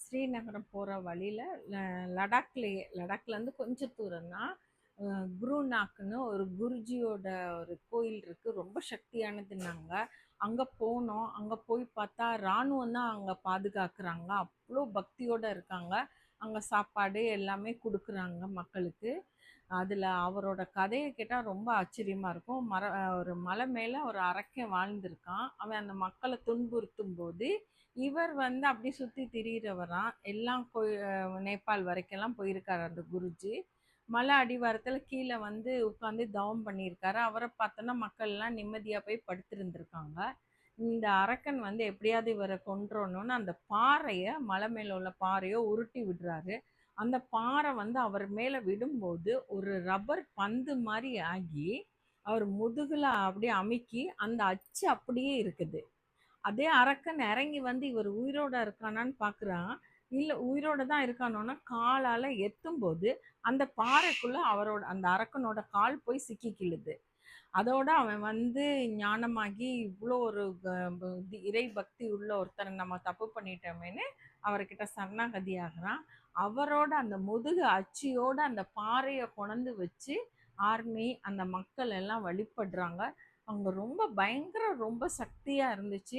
ஸ்ரீநகரம் போகிற வழியில் லடாக்லேருந்து கொஞ்சம் தூரம் தான். குருநாக்குன்னு ஒரு குருஜியோட ஒரு கோயில் இருக்குது, ரொம்ப சக்தியானதுன்னாங்க. அங்கே போனோம். அங்கே போய் பார்த்தா இராணுவம் தான் அங்கே பாதுகாக்கிறாங்க, அவ்வளோ பக்தியோடு இருக்காங்க. அங்கே சாப்பாடு எல்லாமே கொடுக்குறாங்க மக்களுக்கு. அதில் அவரோட கதையை கேட்டால் ரொம்ப ஆச்சரியமாக இருக்கும். ஒரு மலை மேலே ஒரு அரக்கன் வாழ்ந்திருக்கான். அவன் அந்த மக்களை துன்புறுத்தும் போது இவர் வந்து அப்படி சுற்றி திரியிறவரான். எல்லாம் நேபாள் வரைக்கெல்லாம் போயிருக்காரு அந்த குருஜி. மலை அடிவாரத்தில் கீழே வந்து உட்காந்து தவம் பண்ணியிருக்காரு. அவரை பார்த்தோன்னா மக்கள்லாம் நிம்மதியாக போய் படுத்திருந்திருக்காங்க. இந்த அரக்கன் வந்து எப்படியாவது இவரை கொன்றணும்னு அந்த பாறையை, மலை மேலே உள்ள பாறையை உருட்டி விடுறாரு. அந்த பாறை வந்து அவர் மேலே விடும்போது ஒரு ரப்பர் பந்து மாதிரி ஆகி அவர் முதுகில் அப்படியே அமுக்கி அந்த அச்சு அப்படியே இருக்குது. அதே அரக்கன் இறங்கி வந்து இவர் உயிரோட இருக்கானான்னு பார்க்குறான். இல்லை, உயிரோட தான் இருக்கானோன்னா காலால் எத்தும்போது அந்த பாறைக்குள்ளே அந்த அரக்கனோட கால் போய் சிக்கிக்கிழுது. அதோட அவன் வந்து ஞானமாகி இவ்வளோ ஒரு இறை பக்தி உள்ள ஒருத்தரை நம்ம தப்பு பண்ணிட்டோமேன்னு அவர்கிட்ட சரணாகதி ஆகிறான். அவரோட அந்த முதுகு அச்சியோட அந்த பாறையை கொண்டு வச்சு ஆர்மி அந்த மக்கள் எல்லாம் வழிபடுறாங்க. அவங்க ரொம்ப பயங்கர ரொம்ப சக்தியாக இருந்துச்சு.